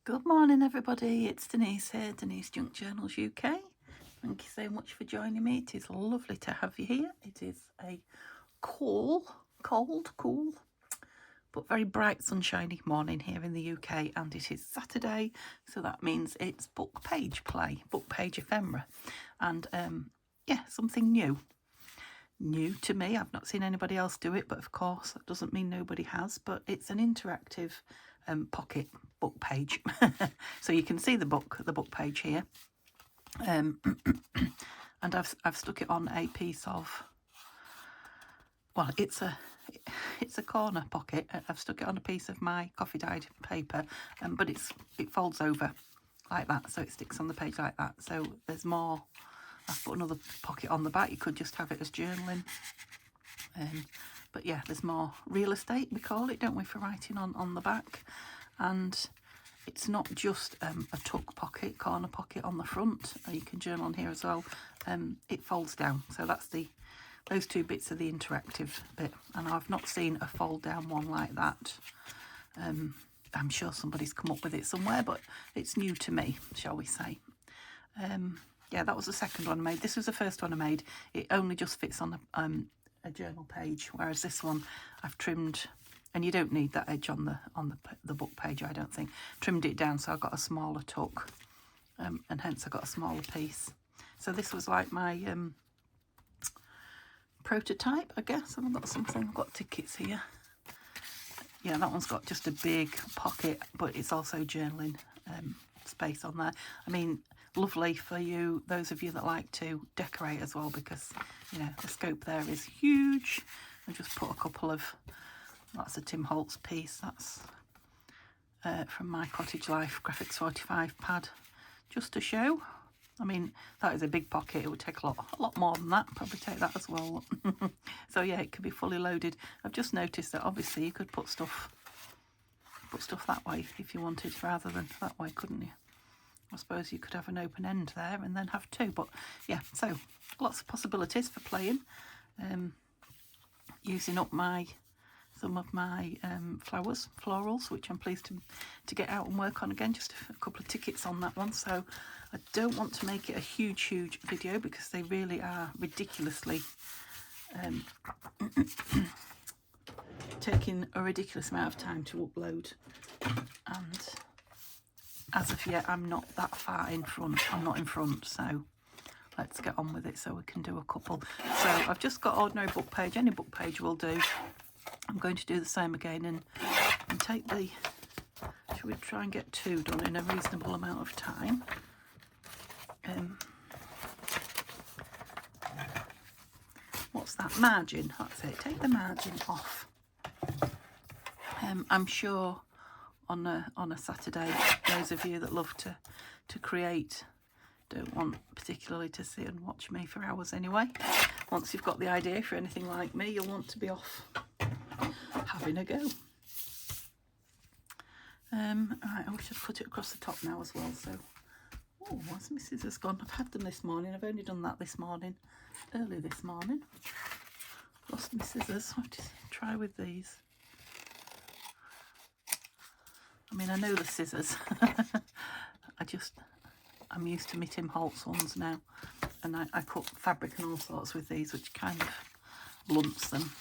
Good morning, everybody. It's Denise here, Denise Junk Journals UK. Thank you so much for joining me. It is lovely to have you here. It is a cool, cool, but very bright, sunshiny morning here in the UK, and it is Saturday, so that means it's book page play, book page ephemera, and yeah, something new to me. I've not seen anybody else do it, but of course that doesn't mean nobody has. But it's an interactive pocket book page, so you can see the book page here, and I've stuck it on a piece of, well, it's a corner pocket. I've stuck it on a piece of my coffee dyed paper, but it folds over like that, so it sticks on the page like that. So there's more. I've put another pocket on the back. You could just have it as journaling. But yeah, there's more real estate, we call it, don't we, for writing on the back. And it's not just a tuck pocket, corner pocket on the front. You can journal on here as well. It folds down. So that's those two bits are the interactive bit. And I've not seen a fold down one like that. I'm sure somebody's come up with it somewhere, but it's new to me, shall we say. Yeah, that was the second one I made. This was the first one I made. It only just fits on a journal page, whereas this one I've trimmed, and you don't need that edge on the book page, I don't think. Trimmed it down so I got a smaller tuck, and hence I got a smaller piece. So this was like my prototype, I guess. I've got something. I've got tickets here. Yeah, that one's got just a big pocket, but it's also journaling space on there. I mean, lovely for you, those of you that like to decorate as well, because you know the scope there is huge. I just put a couple of, that's a Tim Holtz piece, that's from my Cottage Life Graphics 45 pad, just to show. I mean, that is a big pocket. It would take a lot more than that. Probably take that as well. So yeah, it could be fully loaded. I've just noticed that obviously you could put stuff that way if you wanted, rather than that way, couldn't you? I suppose you could have an open end there and then have two, but yeah, so lots of possibilities for playing. Using up some of my florals, which I'm pleased to get out and work on again. Just a couple of tickets on that one. So I don't want to make it a huge video, because they really are ridiculously taking a ridiculous amount of time to upload, and as of yet I'm not that far in front. I'm not in front, so let's get on with it so we can do a couple. So I've just got ordinary book page, any book page will do. I'm going to do the same again and take the, should we try and get two done in a reasonable amount of time? What's that? Margin, that's it. Take the margin off. I'm sure on a Saturday, those of you that love to create don't want particularly to sit and watch me for hours anyway. Once you've got the idea for anything like me, you'll want to be off having a go. Right, I should put it across the top now as well. So, oh, where's my scissors gone? I've had them this morning. I've only done that this morning, early this morning. Lost my scissors. I'll have to try with these. I mean, I know the scissors. I'm used to my Tim Holtz ones now, and I cut fabric and all sorts with these, which kind of blunts them.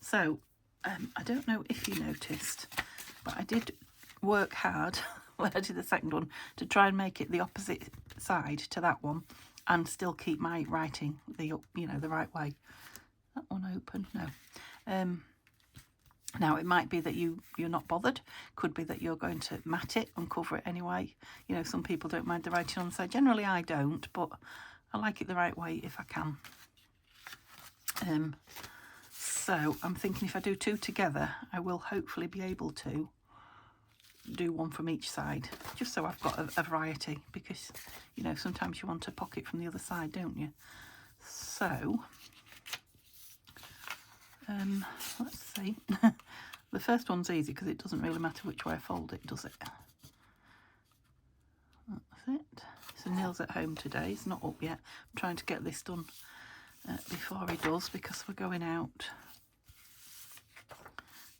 So I don't know if you noticed, but I did work hard when I did the second one to try and make it the opposite side to that one, and still keep my writing the right way. That one open? No. Now, it might be that you're not bothered. Could be that you're going to mat it and cover it anyway. You know, some people don't mind the writing on the side. Generally, I don't, but I like it the right way if I can. So I'm thinking if I do two together, I will hopefully be able to do one from each side, just so I've got a variety, because, you know, sometimes you want a pocket from the other side, don't you? So let's see. The first one's easy because it doesn't really matter which way I fold it, does it? That's it. So Neil's at home today. He's not up yet. I'm trying to get this done before he does, because we're going out.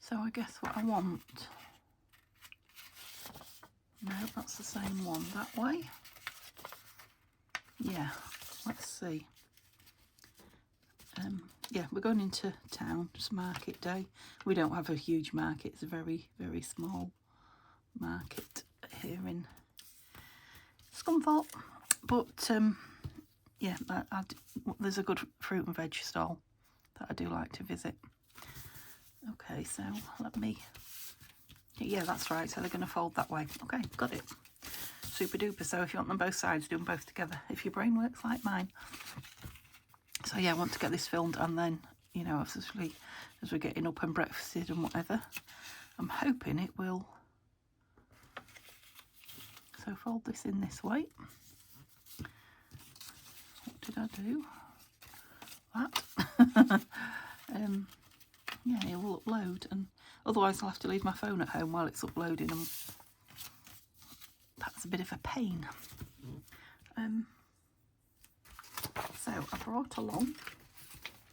So I guess what I want No, that's the same one that way. Yeah, let's see. Yeah, we're going into town. It's market day. We don't have a huge market. It's a very, very small market here in Scunthorpe. But yeah, there's a good fruit and veg stall that I do like to visit. Okay, so let me... Yeah, that's right. So they're going to fold that way. Okay, got it. Super duper. So if you want them both sides, do them both together. If your brain works like mine. So yeah, I want to get this filmed, and then, you know, obviously as we're getting up and breakfasted and whatever, I'm hoping it will. So fold this in this way. What did I do? That. Yeah, it will upload, and otherwise I'll have to leave my phone at home while it's uploading, and that's a bit of a pain. So I brought along,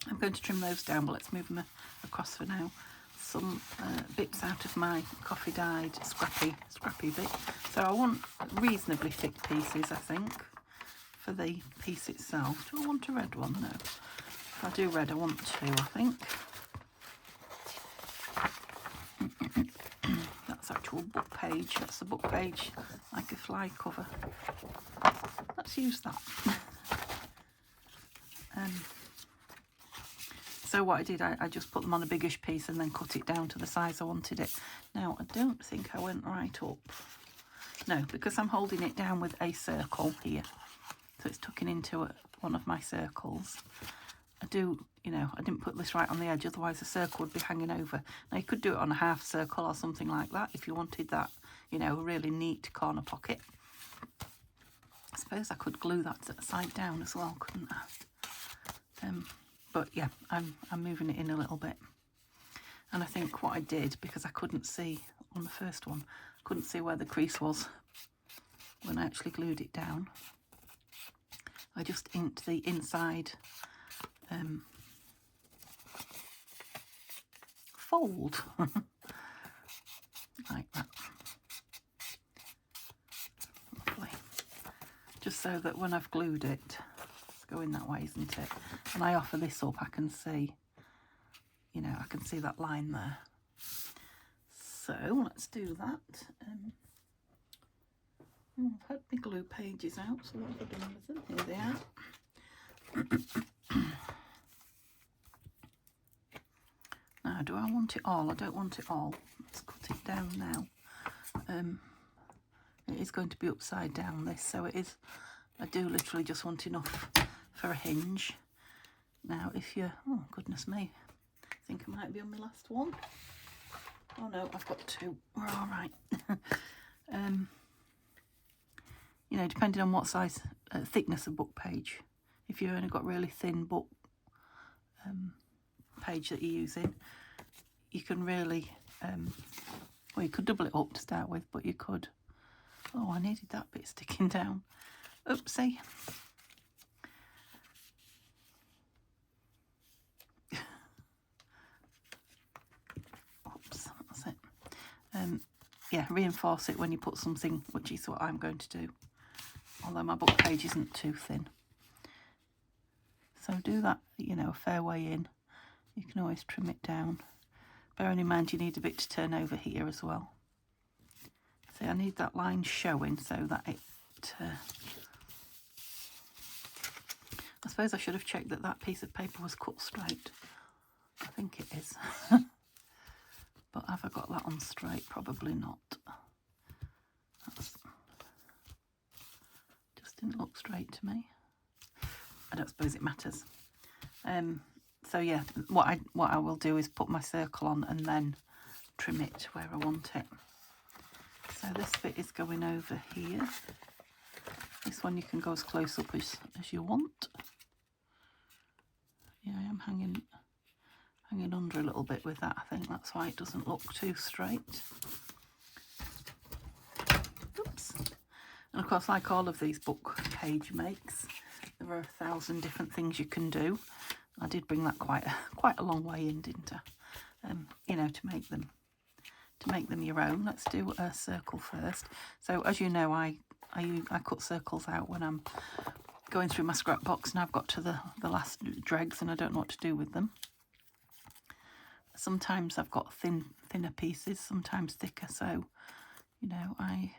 I'm going to trim those down, but let's move them across for now, some bits out of my coffee dyed scrappy bit. So I want reasonably thick pieces, I think, for the piece itself. Do I want a red one? No. If I do red, I want two, I think. That's actual book page. That's the book page, like a fly cover. Let's use that. So what I did, I just put them on a biggish piece and then cut it down to the size I wanted it. Now, I don't think I went right up. No, because I'm holding it down with a circle here. So it's tucking into one of my circles. I do, you know, I didn't put this right on the edge, otherwise the circle would be hanging over. Now, you could do it on a half circle or something like that if you wanted that, you know, a really neat corner pocket. I suppose I could glue that side down as well, couldn't I? But yeah, I'm moving it in a little bit. And I think what I did, because I couldn't see on the first one, couldn't see where the crease was when I actually glued it down, I just inked the inside fold like that. Lovely. Just so that when I've glued it, it's going that way, isn't it? And I offer this up, I can see, you know, I can see that line there. So let's do that. I've had my glue pages out, so what have I done with them? Here they are. Now, do I want it all? I don't want it all. Let's cut it down now. It is going to be upside down, this, so it is, I do literally just want enough for a hinge. Now, if you, oh goodness me, I think I might be on my last one. Oh no, I've got two. We're all right. You know, depending on what size, thickness of book page. If you've only got really thin book page that you're using, you can really, well, you could double it up to start with, but you could, oh, I needed that bit sticking down. Oopsie. Oops, that's it. Yeah, reinforce it when you put something, which is what I'm going to do, although my book page isn't too thin. So do that, you know, a fair way in. You can always trim it down. Bearing in mind you need a bit to turn over here as well. See, I need that line showing so that it... I suppose I should have checked that that piece of paper was cut straight. I think it is. But have I got that on straight? Probably not. That's... just didn't look straight to me. I don't suppose it matters. So yeah, what I will do is put my circle on and then trim it where I want it. So this bit is going over here. This one you can go as close up as you want. Yeah, I am hanging under a little bit with that. I think that's why it doesn't look too straight. Oops. And of course, like all of these book page makes, there are 1,000 different things you can do. I did bring that quite a long way in, didn't I? You know, to to make them your own. Let's do a circle first. So as you know, I cut circles out when I'm going through my scrap box and I've got to the last dregs and I don't know what to do with them. Sometimes I've got thinner pieces, sometimes thicker, so you know I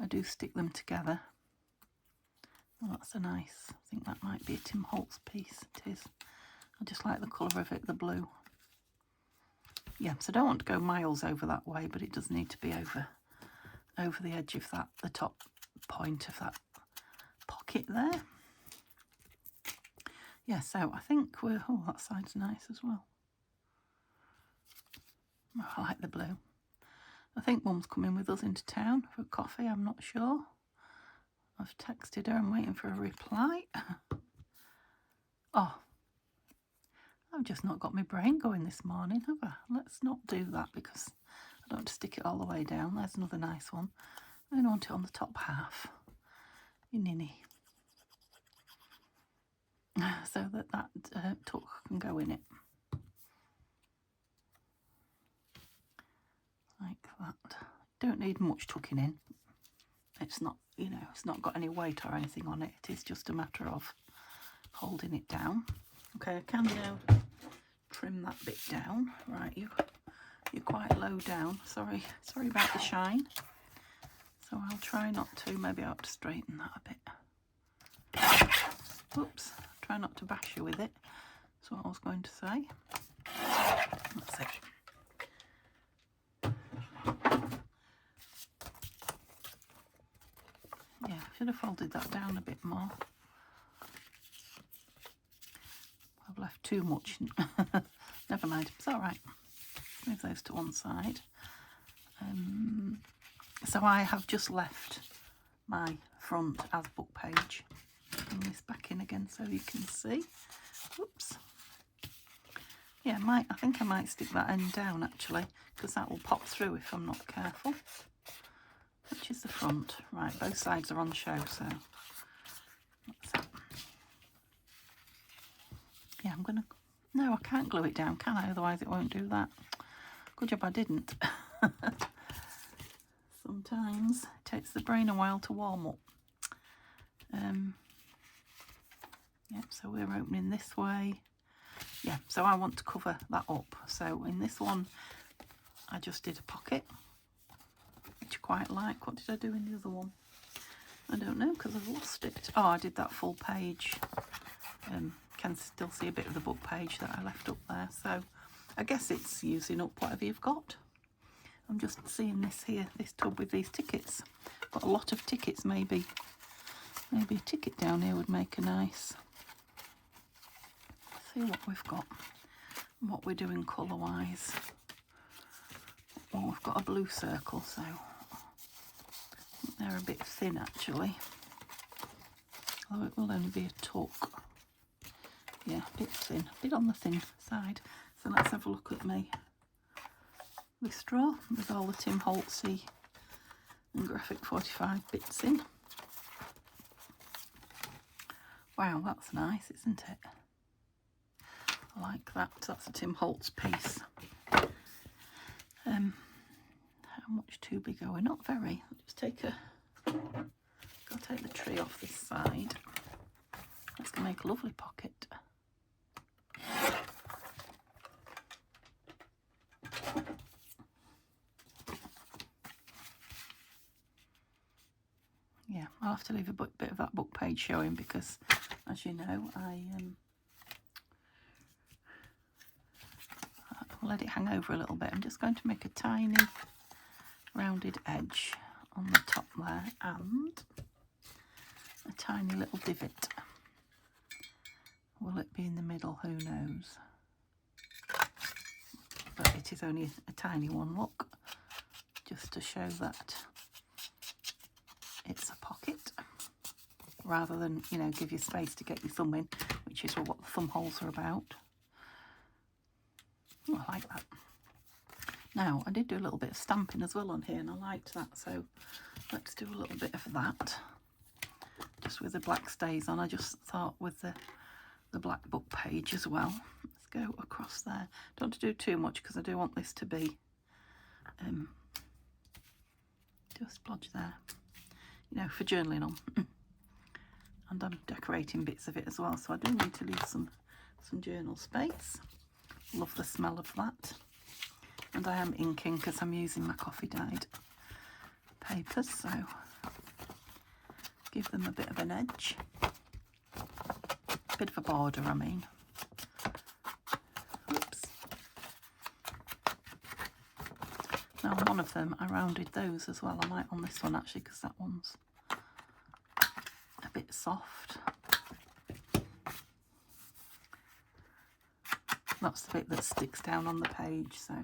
do stick them together. Well, that's a nice, I think that might be a Tim Holtz piece. It is. I just like the colour of it, the blue. Yeah, so I don't want to go miles over that way, but it does need to be over the edge of that, the top point of that pocket there. Yeah, so I think we're, oh, that side's nice as well. Oh, I like the blue. I think Mum's coming with us into town for coffee, I'm not sure. I've texted her, I'm waiting for a reply. Oh, I've just not got my brain going this morning, have I? Let's not do that because I don't want to stick it all the way down. There's another nice one. I don't want it on the top half. You ninny. So that tuck can go in it. Like that. Don't need much tucking in. It's not, you know, it's not got any weight or anything on it. It is just a matter of holding it down. Okay, I can now trim that bit down. Right, you're quite low down. Sorry about the shine. So I'll try not to. Maybe I'll have to straighten that a bit. Oops. Try not to bash you with it. That's what I was going to say. That's it. Yeah, should have folded that down a bit more. I've left too much. Never mind, it's all right. Move those to one side. So I have just left my front as book page. Bring this back in again so you can see. Oops. Yeah, I think I might stick that end down actually, because that will pop through if I'm not careful. Which is the front. Right, both sides are on show, so that's it. Yeah, I'm gonna, no, I can't glue it down, can I? Otherwise it won't do that. Good job I didn't. Sometimes it takes the brain a while to warm up. Yep, so we're opening this way. Yeah, so I want to cover that up. So in this one, I just did a pocket, which I quite like. What did I do in the other one? I don't know, because I've lost it. Oh, I did that full page. Can still see a bit of the book page that I left up there. So I guess it's using up whatever you've got. I'm just seeing this here, this tub with these tickets. Got a lot of tickets, maybe a ticket down here would make a nice. See what we've got, and what we're doing colour wise. Well, we've got a blue circle, so they're a bit thin actually. Although it will only be a tuck. Yeah, a bit thin, a bit on the thin side. So let's have a look at my straw with all the Tim Holtzy and Graphic 45 bits in. Wow, that's nice, isn't it? I like that. That's a Tim Holtz piece. How much too big are we? Not very. I'll just take I'll take the tree off this side. That's gonna make a lovely pocket. Yeah, I'll have to leave a bit of that book page showing because, as you know, I'll let it hang over a little bit. I'm just going to make a tiny rounded edge on the top there and a tiny little divot. Will it be in the middle? Who knows? But it is only a tiny one, look, just to show that it's a pocket rather than, you know, give you space to get your thumb in, which is what the thumb holes are about. Oh, I like that. Now, I did do a little bit of stamping as well on here and I liked that, so let's do a little bit of that. Just with the black stays on, I just thought with the black book page as well. Let's go across there. Don't want to do too much because I do want this to be just blodge there, you know, for journaling on. And I'm decorating bits of it as well, so I do need to leave some journal space. Love the smell of that. And I am inking because I'm using my coffee dyed papers, so give them a bit of an edge. Bit of a border, I mean. Oops. Now one of them, I rounded those as well. I might on this one actually, because that one's a bit soft. That's the bit that sticks down on the page, so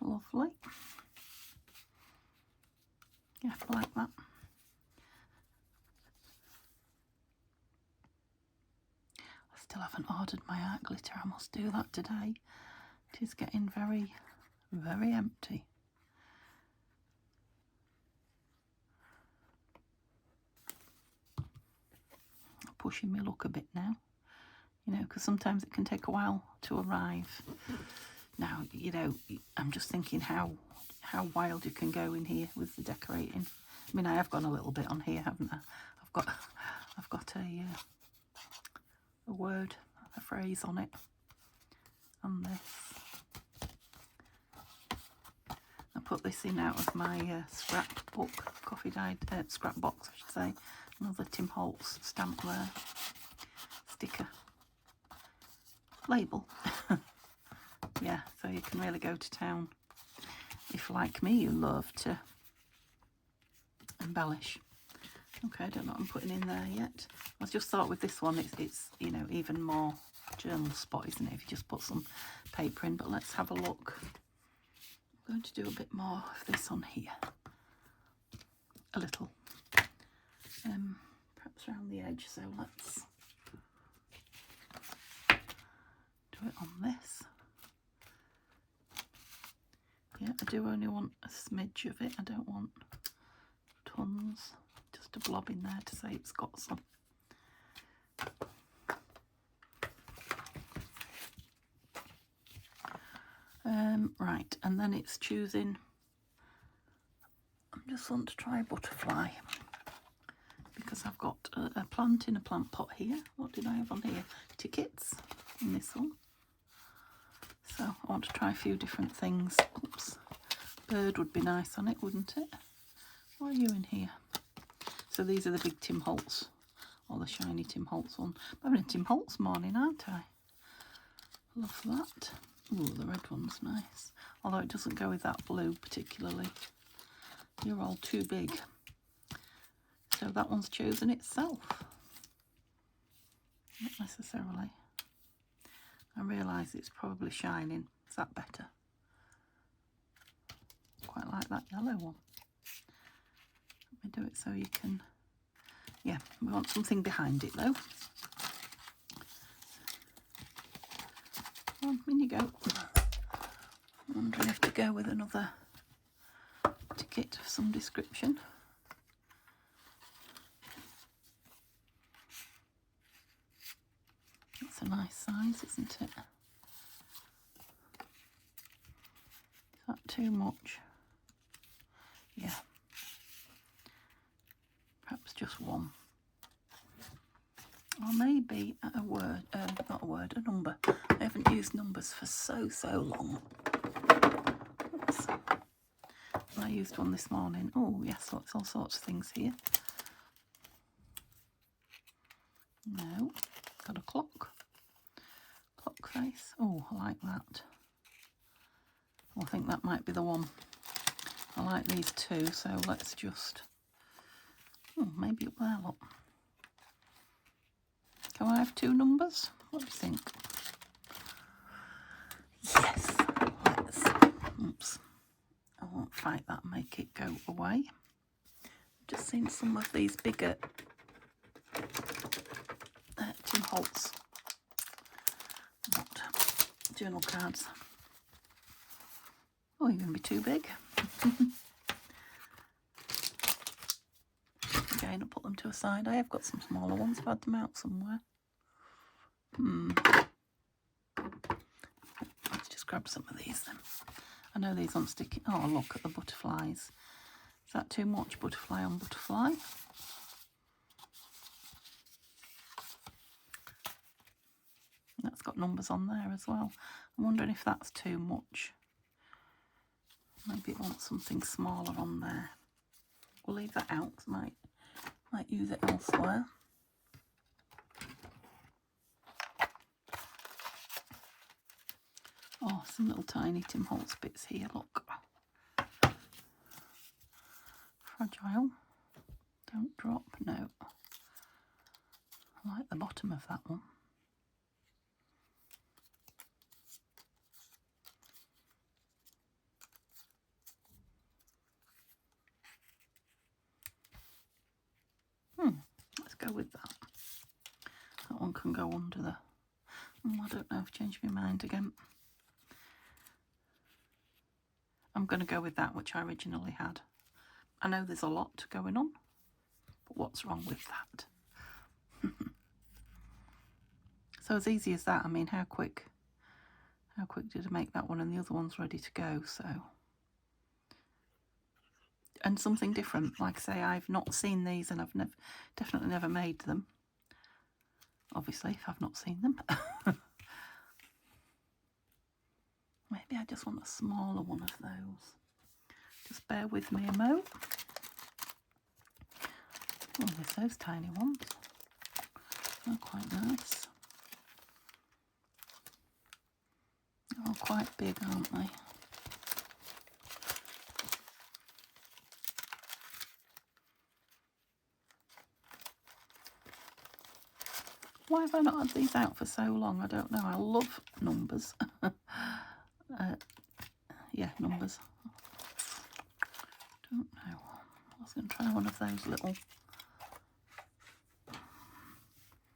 lovely. Yeah, I like that. I still haven't ordered my art glitter. I must do that today. It is getting very, very empty. Pushing me luck a bit now, you know, because sometimes it can take a while to arrive. Now, you know, I'm just thinking how wild you can go in here with the decorating. I mean, I have gone a little bit on here, haven't I? I've got a word, a phrase on it, on this. I put this in out of my scrapbook, coffee dyed scrap box, I should say. Another Tim Holtz stamp there, sticker, label. Yeah, so you can really go to town if, like me, you love to embellish. Okay, I don't know what I'm putting in there yet. I just thought with this one, it's you know, even more journal spot, isn't it, if you just put some paper in. But let's have a look. I'm going to do a bit more of this on here, a little. Perhaps around the edge, so let's do it on this. Yeah, I do only want a smidge of it. I don't want tons. Just a blob in there to say it's got some. Right, and then it's choosing. I just want to try butterfly because I've got a plant in a plant pot here. What did I have on here? Tickets in this one. So I want to try a few different things. Oops. Bird would be nice on it, wouldn't it? What are you in here? So these are the big Tim Holtz, or the shiny Tim Holtz one. I'm having a Tim Holtz morning, aren't I? Love that. Ooh, the red one's nice. Although it doesn't go with that blue particularly. You're all too big. So that one's chosen itself. Not necessarily. I realise it's probably shining. Is that better? Quite like that yellow one. Let me do it so you can... Yeah, we want something behind it though. Well, in you go. I'm wondering if to go with another ticket of some description. That's a nice size, isn't it? Is that too much? Yeah. Perhaps just one. Or maybe a word, not a word, a number. I haven't used numbers for so long. Oops. I used one this morning. Oh yes, lots, all sorts of things here. No, got a clock. Clock face. Oh, I like that. I think that might be the one. I like these two, so let's just... Oh, maybe up there, look. Can I have two numbers? What do you think? Yes, let's... Oops. I won't fight that and make it go away. I've just seen some of these bigger Tim Holtz journal cards. Oh, you're going to be too big. Again, I'll put them to a side. I have got some smaller ones. I've had them out somewhere. Let's just grab some of these then. I know these aren't sticking. Oh, look at the butterflies. Is that too much butterfly on butterfly? That's got numbers on there as well. I'm wondering if that's too much. Maybe it wants something smaller on there. We'll leave that out. Might use it elsewhere. Oh, some little tiny Tim Holtz bits here, look. Fragile. Don't drop, no. I like the bottom of that one. Let's go with that. That one can go under the... I don't know, I've changed my mind again. I'm going to go with that which I originally had. I know there's a lot going on, but what's wrong with that? So as easy as that. I mean, how quick did I make that one, and the other one's ready to go, so. And something different, like I say, I've not seen these and I've definitely never made them. Obviously, if I've not seen them. Maybe I just want a smaller one of those. Just bear with me a mo. Oh, there's those tiny ones. They're quite nice. They're all quite big, aren't they? Why have I not had these out for so long? I don't know. I love numbers. Yeah, numbers. Don't know. I was going to try one of those little...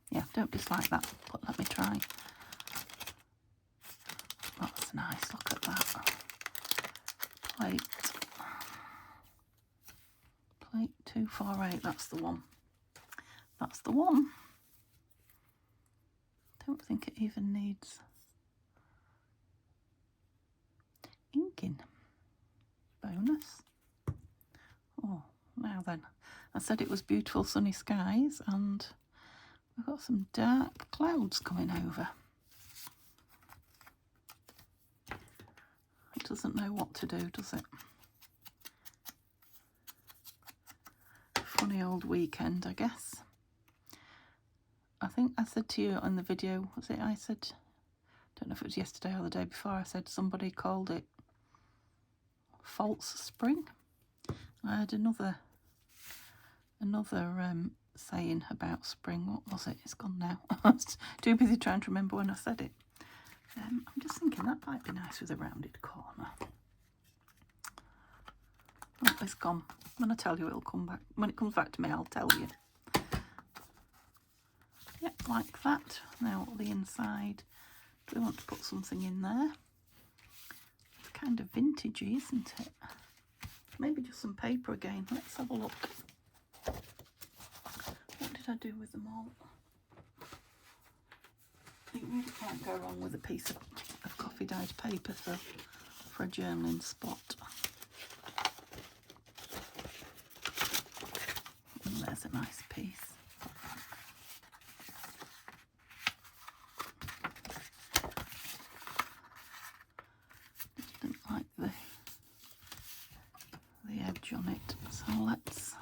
Yeah, don't dislike that, but let me try. That's nice. Look at that. Plate 248. That's the one. That's the one. Don't think it even needs inking. Bonus. Oh, now then. I said it was beautiful sunny skies, and we've got some dark clouds coming over. It doesn't know what to do, does it? Funny old weekend, I guess. I think I said to you on the video, was it I said, don't know if it was yesterday or the day before, I said somebody called it false spring. I had another saying about spring. What was it? It's gone now. I was too busy trying to remember when I said it. I'm just thinking that might be nice with a rounded corner. Oh, it's gone. When I tell you, it'll come back. When it comes back to me, I'll tell you. Yep, like that. Now the inside. Do we want to put something in there? It's kind of vintagey, isn't it? Maybe just some paper again. Let's have a look. What did I do with them all? You really can't go wrong with a piece of coffee dyed paper for a journaling spot. And there's a nice piece. Just didn't like the edge on it, so let's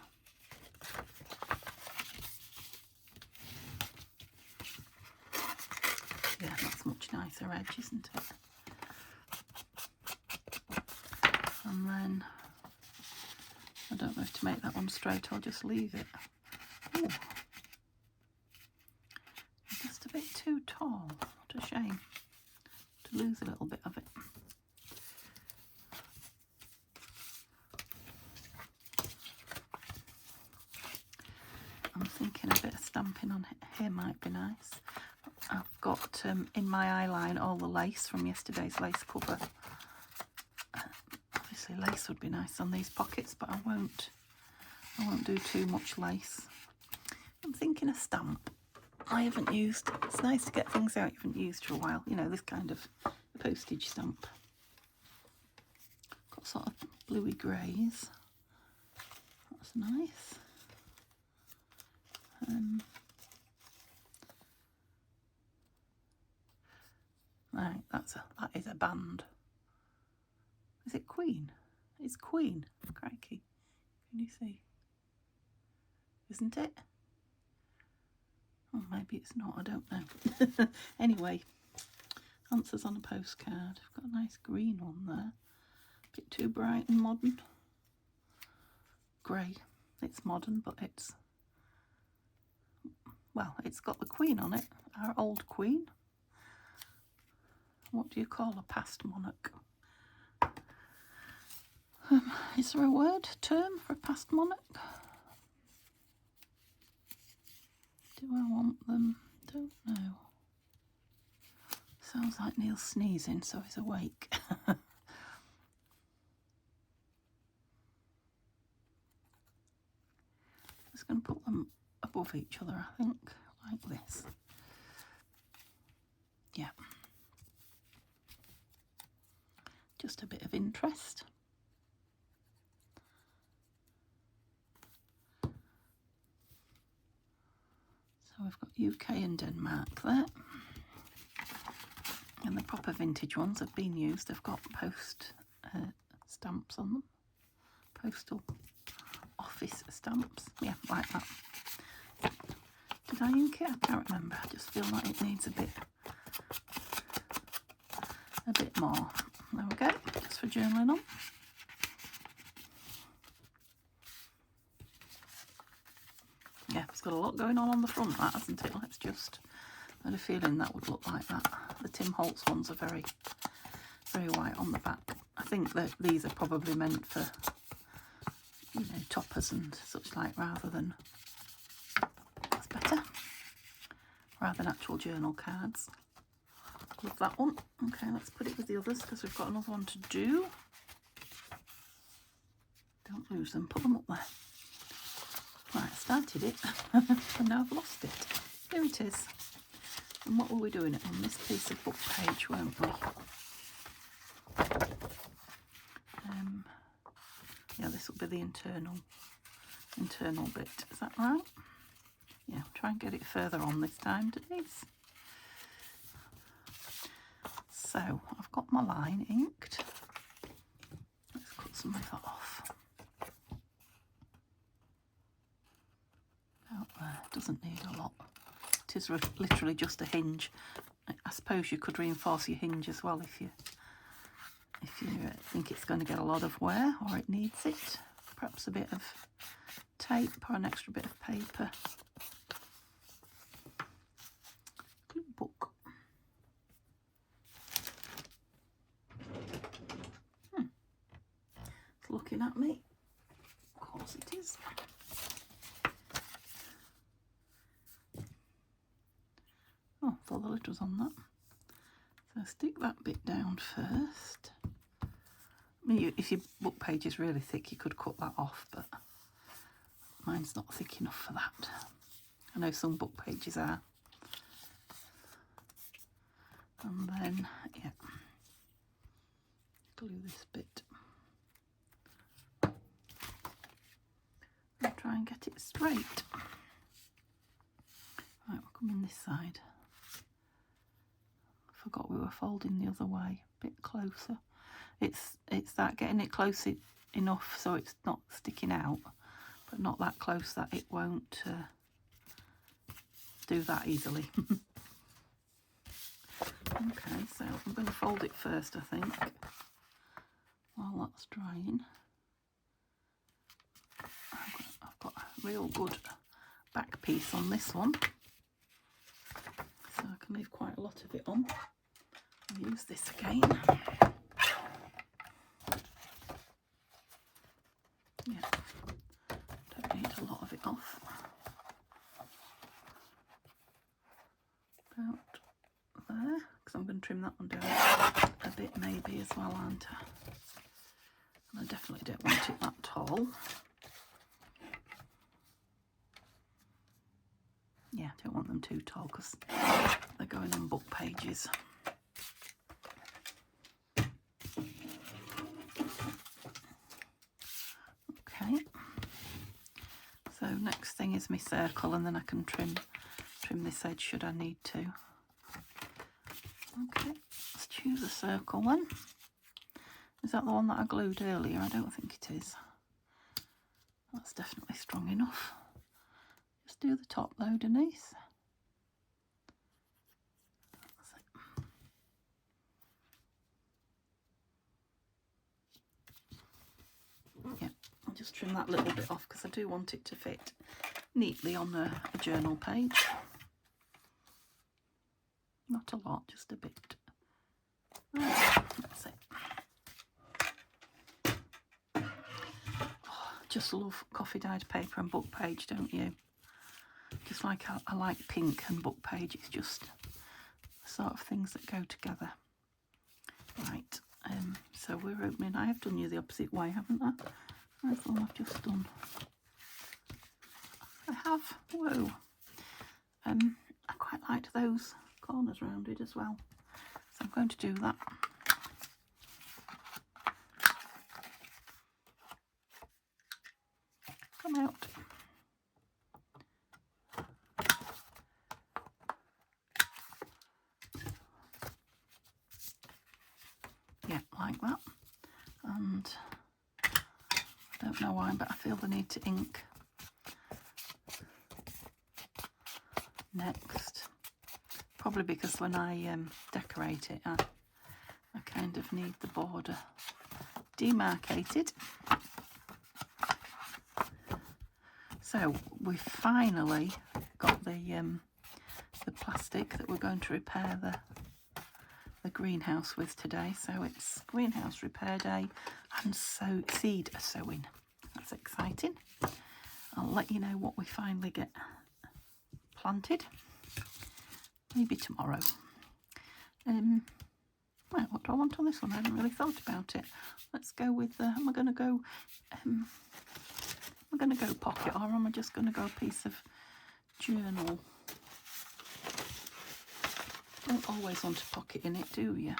yeah, that's much nicer edge, isn't it? And then I don't know if to make that one straight or just leave it. Ooh. Just a bit too tall. What a shame to lose a little bit of it. I'm thinking a bit of stamping on it here might be nice. I've got in my eyeline all the lace from yesterday's lace cover. Obviously lace would be nice on these pockets, but I won't do too much lace. I'm thinking a stamp I haven't used. It's nice to get things out you haven't used for a while. You know, this kind of postage stamp. Got sort of bluey greys. That's nice. Right, that is a band. Is it Queen? It's Queen. Crikey. Can you see? Isn't it? Oh, maybe it's not, I don't know. Anyway, answers on a postcard. I've got a nice green one there. A bit too bright and modern. Grey. It's modern, but it's, well, it's got the Queen on it. Our old Queen. What do you call a past monarch? Is there a word, term for a past monarch? Do I want them? Don't know. Sounds like Neil's sneezing, so he's awake. Just going to put them above each other, I think, like this. Yeah. Just a bit of interest. So we've got UK and Denmark there. And the proper vintage ones have been used. They've got post stamps on them. Postal office stamps. Yeah, like that. Did I ink it? I can't remember. I just feel like it needs a bit more. There we go. Just for journaling on. Yeah, it's got a lot going on the front, that, hasn't it? Let's just... I had a feeling that would look like that. The Tim Holtz ones are very, very white on the back. I think that these are probably meant for, you know, toppers and such like, rather than... That's better. Rather than actual journal cards. Love that one. Okay, let's put it with the others because we've got another one to do. Don't lose them. Put them up there. Right, I started it and now I've lost it. Here it is. And what were we doing on this piece of book page, weren't we? Yeah, this will be the internal bit. Is that right? Yeah, try and get it further on this time, Denise. So I've got my line inked. Let's cut some of that off. Out there, doesn't need a lot. It is literally just a hinge. I suppose you could reinforce your hinge as well if you think it's going to get a lot of wear or it needs it. Perhaps a bit of tape or an extra bit of paper. Glue book. It's looking at me. Of course it is. Oh, I thought the lid was on that. So stick that bit down first. I mean, if your book page is really thick, you could cut that off, but mine's not thick enough for that. I know some book pages are. And then, yeah, glue this bit. And try and get it straight. Right, we're coming this side. Forgot we were folding the other way, a bit closer. It's that getting it close enough so it's not sticking out, but not that close that it won't do that easily. Okay, so I'm going to fold it first, I think, while that's drying. I've got a real good back piece on this one, so I can leave quite a lot of it on. I'll use this again. Yeah, don't need a lot of it off. About there, because I'm going to trim that one down a bit maybe as well, aren't I? And I definitely don't want it that tall. Yeah, don't want them too tall because they're going on book pages. next thing is my circle, and then I can trim this edge should I need to. Okay, let's choose a circle then. Is that the one that I glued earlier? I don't think it is. That's definitely strong enough. Just do the top though, Denise. Yeah, I'll just trim that little bit off because I do want it to fit neatly on a journal page. Not a lot, just a bit. Right, that's it. Oh, just love coffee dyed paper and book page, don't you? Just like I like pink and book page. It's just the sort of things that go together. Right, so we're opening. I have done you the opposite way, haven't I? That's all I've just done. I have. Whoa. I quite liked those corners rounded as well, so I'm going to do that. Come out. Yeah, like that. And I don't know why, but I feel the need to ink next. Probably because when I decorate it, I kind of need the border demarcated. So we've finally got the plastic that we're going to repair the greenhouse with today. So it's greenhouse repair day and seed sowing. That's exciting. I'll let you know what we finally get planted. Maybe tomorrow. Right, what do I want on this one? I hadn't really thought about it. Let's go with. Am I going to go? Am I going to go pocket, or am I just going to go a piece of journal? Don't always want a pocket in it, do you?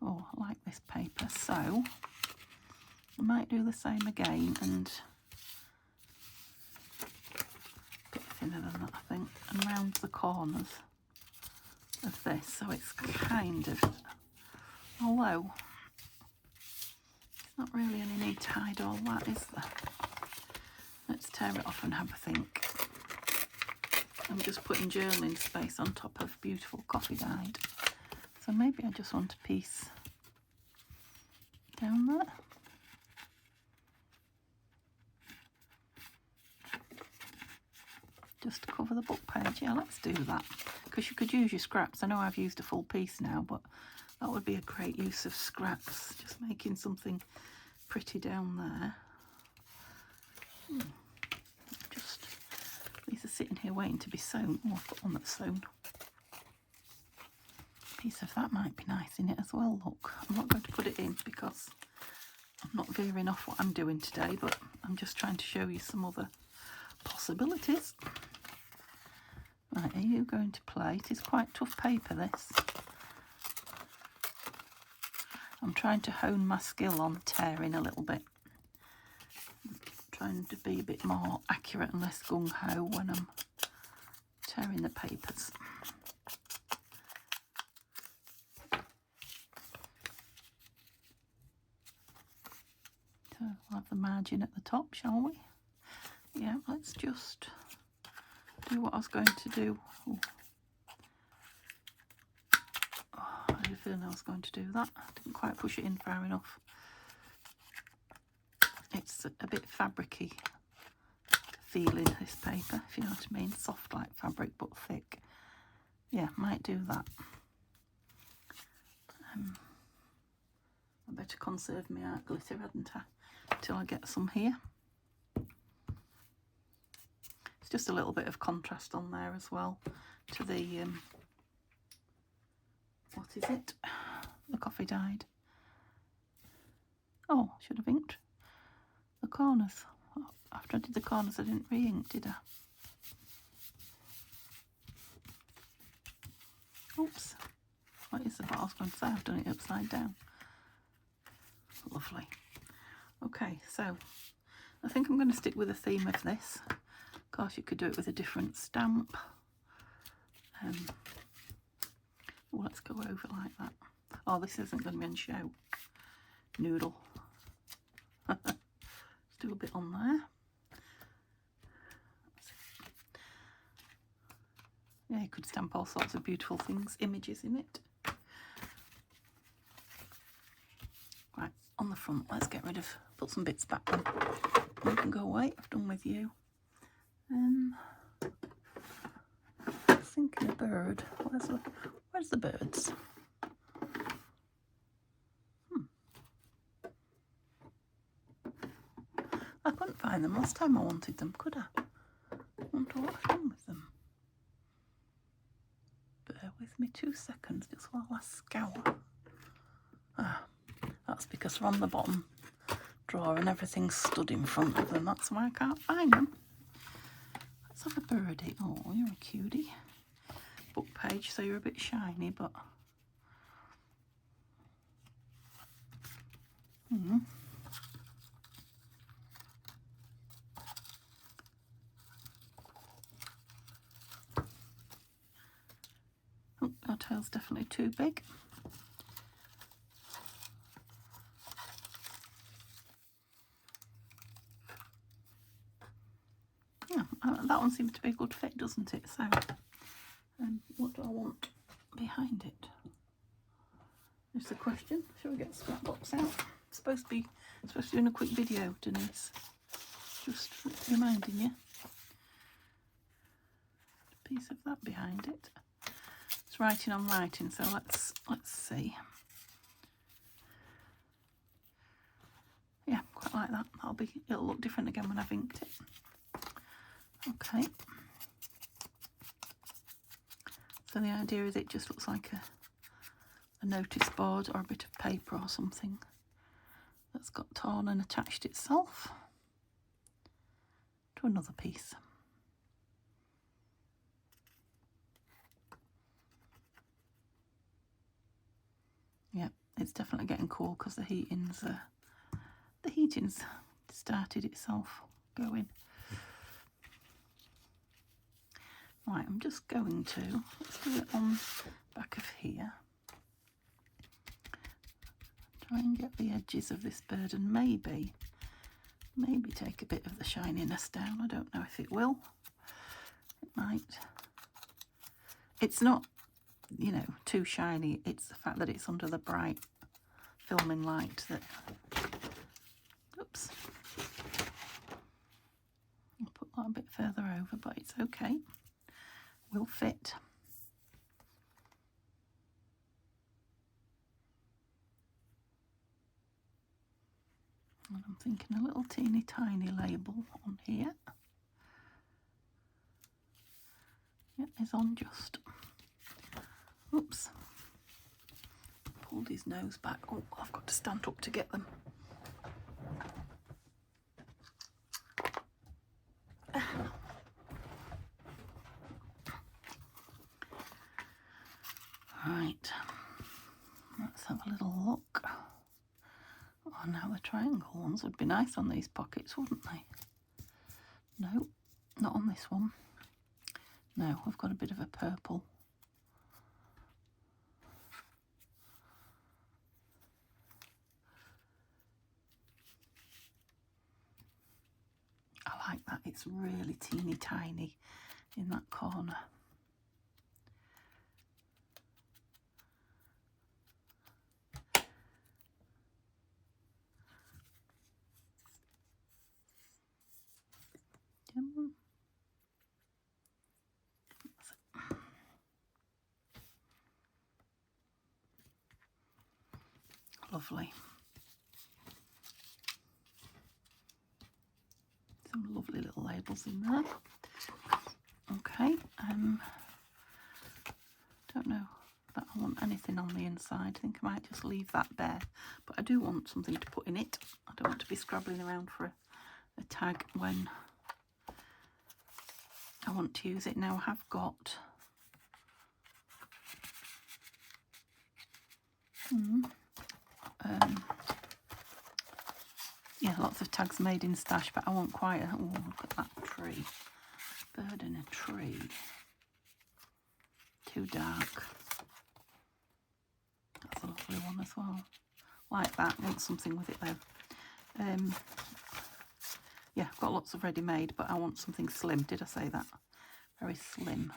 Oh, I like this paper, so I might do the same again and a bit thinner than that, I think, and round the corners of this, so it's kind of, although there's not really any need to hide all that, is there? Let's tear it off and have a think. I'm just putting journaling space on top of beautiful coffee dyed, so maybe I just want a piece down there. Just to cover the book page. Yeah, let's do that, because you could use your scraps. I know I've used a full piece now, but that would be a great use of scraps, just making something pretty down there. Just, these are sitting here waiting to be sewn. Oh, I've got one that's sewn. A piece of that might be nice in it as well, look. I'm not going to put it in because I'm not veering off what I'm doing today, but I'm just trying to show you some other possibilities. Right, are you going to play? It is quite tough paper, this. I'm trying to hone my skill on tearing a little bit. I'm trying to be a bit more accurate and less gung-ho when I'm tearing the papers. So we'll have the margin at the top, shall we? Yeah, let's just do what I was going to do. Oh, I had a feeling I was going to do that. I didn't quite push it in far enough. It's a bit fabricy feeling, this paper, if you know what I mean. Soft like fabric, but thick. Yeah, might do that. I better conserve my art glitter, hadn't I? Till I get some here. It's just a little bit of contrast on there as well to the what is it? The coffee dyed. Oh, I should have inked the corners. After I did the corners, I didn't re-ink, did I? Oops. What is the what I was going to say? I've done it upside down. Lovely. Okay, so I think I'm going to stick with the theme of this. Of course, you could do it with a different stamp. Well, let's go over like that. Oh, this isn't going to be on show. Noodle. Let's do a bit on there. Yeah, you could stamp all sorts of beautiful things, images in it. Right, on the front, let's get rid of, put some bits back in. You can go away, I've done with you. Thinking a bird. Where's the birds? I couldn't find them last time I wanted them, could I? I wonder what I've done with them. Bear with me 2 seconds just while I scour. Ah, that's because they're on the bottom drawer and everything's stood in front of them. That's why I can't find them. Let's have a birdie. Oh, you're a cutie. Book page, so you're a bit shiny, but... Oh, our tail's definitely too big. Yeah, that one seems to be a good fit, doesn't it? So, what do I want behind it? Is the question. Shall we get the scrapbooks out? It's supposed to be doing a quick video, Denise. Just reminding you. A piece of that behind it. It's writing on writing, so let's see. Yeah, quite like that. It'll look different again when I've inked it. Okay. So the idea is it just looks like a notice board or a bit of paper or something that's got torn and attached itself to another piece. Yeah, it's definitely getting cool because the heating's started itself going. Right, I'm just going to, let's do it on the back of here. Try and get the edges of this bird and maybe take a bit of the shininess down. I don't know if it will. It might. It's not, you know, too shiny. It's the fact that it's under the bright filming light that... Oops. I'll put that a bit further over, but it's okay. Will fit. And I'm thinking a little teeny tiny label on here. Yeah, it's on just. Oops. Pulled his nose back. Oh, I've got to stand up to get them. Right, let's have a little look. Oh, now the triangle ones would be nice on these pockets, wouldn't they? No, not on this one. No, we've got a bit of a purple. I like that. It's really teeny tiny in that corner. Lovely. Some lovely little labels in there. Okay, don't know that I want anything on the inside. I think I might just leave that bare, but I do want something to put in it. I don't want to be scrabbling around for a tag when I want to use it. Now I have got Yeah, lots of tags made in stash, but I want quite a... Oh, look at that tree. Bird in a tree. Too dark. That's a lovely one as well. Like that. Want something with it though. Yeah, I've got lots of ready-made, but I want something slim. Did I say that? Very slim.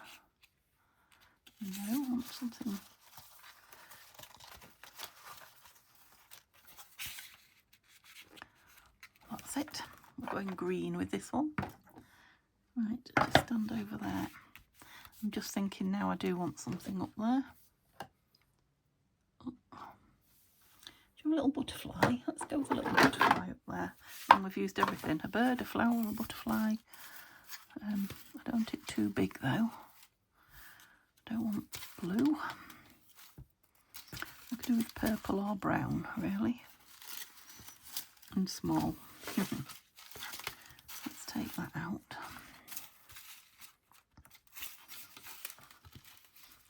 No, I want something... That's it. We're going green with this one. Right, just stand over there. I'm just thinking now I do want something up there. Oh. Do you have a little butterfly? Let's go with a little butterfly up there. And we've used everything. A bird, a flower, a butterfly. I don't want it too big though. I don't want blue. I could do with purple or brown, really. And small. Let's take that out.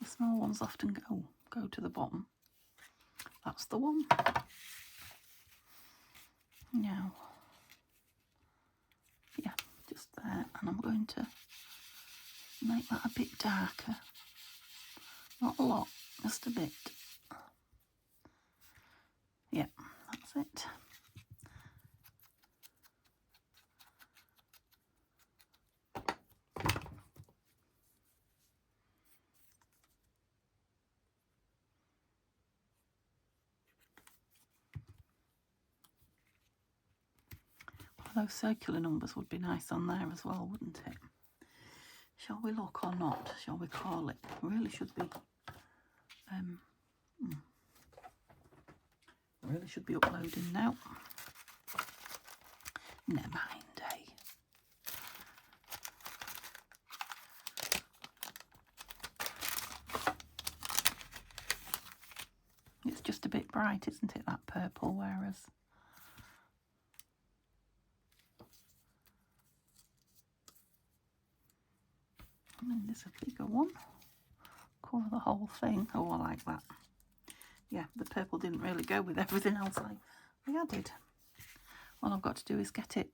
The small ones often go to the bottom. That's the one. Now, yeah, just there. And I'm going to make that a bit darker. Not a lot, just a bit. Yeah, that's it. Those circular numbers would be nice on there as well, wouldn't it? Shall we look or not? Shall we call it? Really should be. Really should be uploading now. Never mind, eh? It's just a bit bright, isn't it, that purple, whereas... And then there's a bigger one. Cover the whole thing. Oh, I like that. Yeah, the purple didn't really go with everything else I added. All I've got to do is get it.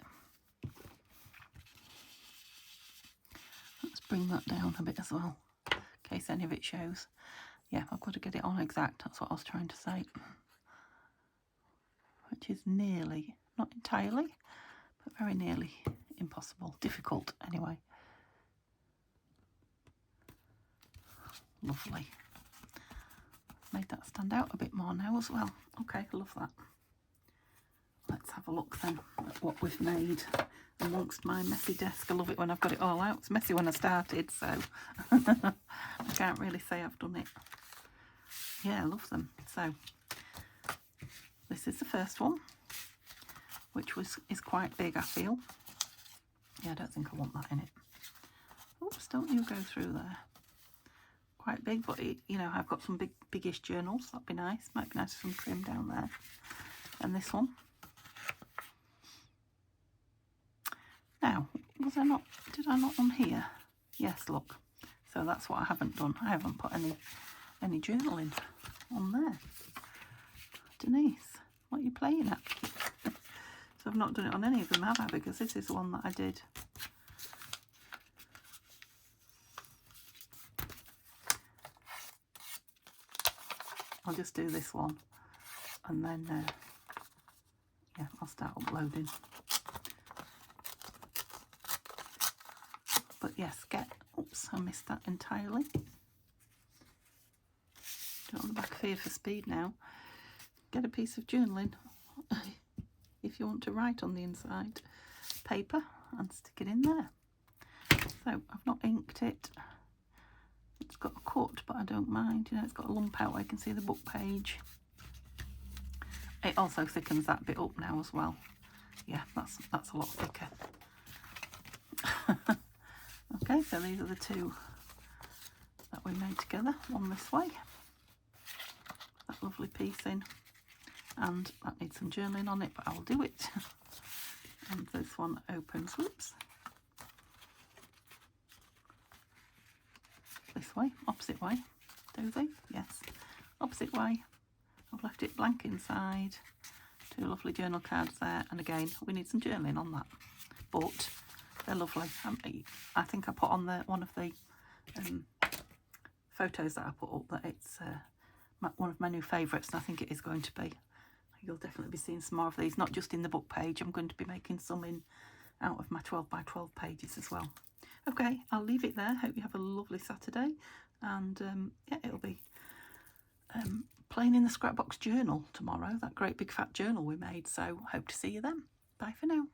Let's bring that down a bit as well, in case any of it shows. Yeah, I've got to get it on exact. That's what I was trying to say. Which is nearly, not entirely, but very nearly impossible. Difficult, anyway. Lovely. Made that stand out a bit more now as well. Okay, love that. Let's have a look then at what we've made amongst my messy desk. I love it when I've got it all out. It's messy when I started, so I can't really say I've done it. Yeah, I love them. So this is the first one, which is quite big, I feel. Yeah, I don't think I want that in it. Oops, don't you go through there. Quite big, but it, you know, I've got some biggish journals. That'd be nice. Might be nice with some trim down there. And this one. Now, did I not on here? Yes, look. So that's what I haven't done. I haven't put any journaling on there. Denise, what are you playing at? So I've not done it on any of them, have I? Because this is the one that I did. I'll just do this one and then yeah, I'll start uploading. But yes, oops, I missed that entirely. Do it on the back of here for speed now. Get a piece of journaling if you want to write on the inside paper and stick it in there. So I've not inked it. It's got a cut, but I don't mind. You know, it's got a lump out where you can see the book page. It also thickens that bit up now as well. Yeah, that's a lot thicker. Okay, so these are the two that we made together. One this way. That lovely piece in. And that needs some journaling on it, but I will do it. And this one opens, whoops. This way, opposite way, do they? Yes, opposite way. I've left it blank inside Two lovely journal cards there, and again, we need some journaling on that, but they're lovely. I think I put on one of the photos that I put up that it's one of my new favourites, and I think it is going to be. You'll definitely be seeing some more of these, not just in the book page. I'm going to be making some out of my 12 by 12 pages as well. Okay, I'll leave it there. Hope you have a lovely Saturday, and yeah, it'll be playing in the Scrapbox journal tomorrow, that great big fat journal we made, so hope to see you then. Bye for now.